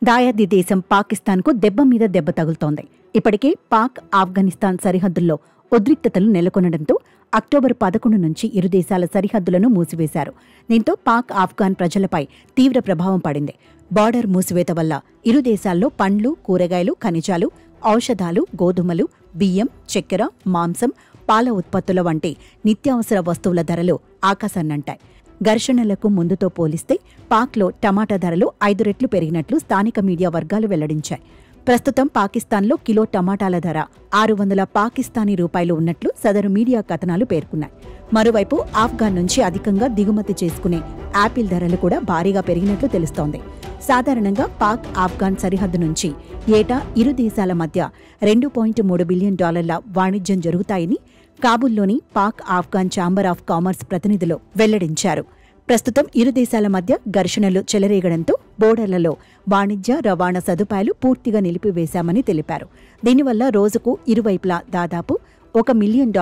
దాయాది దేశం పాకిస్తాన్కు దెబ్బ మీద దెబ్బ తగులుతోంది. ఇప్పటికే పాక్ ఆఫ్ఘనిస్తాన్ సరిహద్దుల్లో ఉద్రిక్తతలు నెలకొనడంతో అక్టోబర్ 11 నుంచి ఇరు దేశాల సరిహద్దులను మూసివేశారు. దీంతో పాక్ ఆఫ్ఘాన్ ప్రజలపై తీవ్ర ప్రభావం పడింది. బార్డర్ మూసివేత వల్ల ఇరు దేశాల్లో పండ్లు, కూరగాయలు, ఖనిజాలు, ఔషధాలు, గోధుమలు, బియ్యం, చక్కెర, మాంసం, పాల ఉత్పత్తుల వంటి నిత్యావసర వస్తువుల ధరలు ఆకాశాన్నంటాయి. ఘర్షణలకు ముందుతో పోలిస్తే పాక్లో టమాటా ధరలు 5 రెట్లు పెరిగినట్లు స్థానిక మీడియా వర్గాలు వెల్లడించాయి. ప్రస్తుతం పాకిస్తాన్లో కిలో టమాటాల ధర 600 పాకిస్తానీ రూపాయలు ఉన్నట్లు సదరు మీడియా కథనాలు పేర్కొన్నాయి. మరోవైపు ఆఫ్ఘాన్ నుంచి అధికంగా దిగుమతి చేసుకునే యాపిల్ ధరలు కూడా భారీగా పెరిగినట్లు తెలుస్తోంది. సాధారణంగా పాక్ ఆఫ్ఘాన్ సరిహద్దు నుంచి ఏటా ఇరు దేశాల మధ్య $2.3 బిలియన్ వాణిజ్యం జరుగుతాయని కాబూల్లోని Pak Afghan chamber of commerce ప్రతినిధులు వెల్లడించారు. ప్రస్తుతం ఇరు దేశాల మధ్య ఘర్షణలు చెలరేగడంతో బోర్డర్లలో వాణిజ్య, రవాణా సదుపాయాలు పూర్తిగా నిలిపివేశామని తెలిపారు. దీనివల్ల రోజుకు ఇరువైపులా దాదాపు $1 మిలియన్,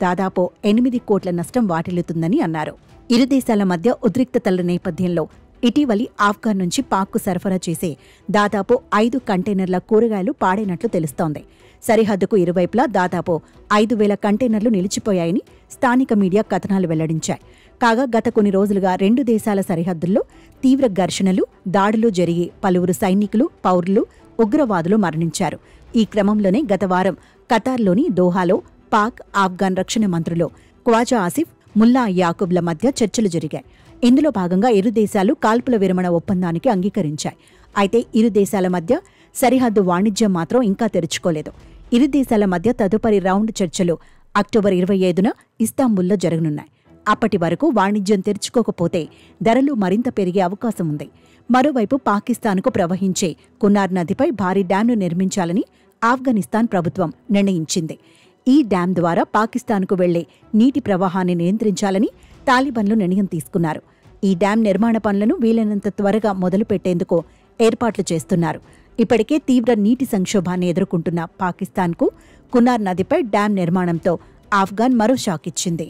దాదాపు 8 కోట్ల నష్టం వాటిల్లుతుందని అన్నారు. ఇరు దేశాల మధ్య ఉద్రిక్తతల నేపథ్యంలో ఇటీవలి ఆఫ్ఘాన్ నుంచి పాక్కు సరఫరా చేసే దాదాపు 5 కంటైనర్ల కూరగాయలు పాడైనట్లు తెలుస్తోంది. సరిహద్దుకు ఇరువైపులా దాదాపు 5,000 కంటైనర్లు నిలిచిపోయాయని స్థానిక మీడియా కథనాలు వెల్లడించాయి. కాగా గత కొన్ని రోజులుగా 2 దేశాల సరిహద్దుల్లో తీవ్ర ఘర్షణలు, దాడులు జరిగి పలువురు సైనికులు, పౌరులు, ఉగ్రవాదులు మరణించారు. ఈ క్రమంలోనే గత వారం ఖతార్లోని దోహాలో పాక్ ఆఫ్ఘాన్ రక్షణ మంత్రులు ఖ్వాజా ఆసిఫ్, ముల్లా యాకూబ్ల మధ్య చర్చలు జరిగాయి. ఇందులో భాగంగా ఇరు దేశాలు కాల్పుల విరమణ ఒప్పందానికి అంగీకరించాయి. అయితే ఇరు దేశాల మధ్య సరిహద్దు వాణిజ్యం మాత్రం ఇంకా తెరుచుకోలేదు. ఇరు దేశాల మధ్య తదుపరి రౌండ్ చర్చలు అక్టోబర్ 25న ఇస్తాంబుల్లో జరగనున్నాయి. అప్పటి వరకు వాణిజ్యం తెరుచుకోకపోతే ధరలు మరింత పెరిగే అవకాశం ఉంది. మరోవైపు పాకిస్తాన్కు ప్రవహించే కున్నార్ నదిపై భారీ డ్యాంను నిర్మించాలని ఆఫ్ఘనిస్తాన్ ప్రభుత్వం నిర్ణయించింది. ఈ డ్యాం ద్వారా పాకిస్తాన్కు వెళ్లే నీటి ప్రవాహాన్ని నియంత్రించాలని తాలిబాన్లు నిర్ణయం తీసుకున్నారు. ఈ డ్యాం నిర్మాణ పనులను వీలైనంత త్వరగా మొదలుపెట్టేందుకు ఏర్పాట్లు చేస్తున్నారు. ఇప్పటికే తీవ్ర నీటి సంక్షోభాన్ని ఎదుర్కొంటున్న పాకిస్తాన్కు కున్నార్ నదిపై డ్యాం నిర్మాణంతో ఆఫ్ఘాన్ మరో షాక్ ఇచ్చింది.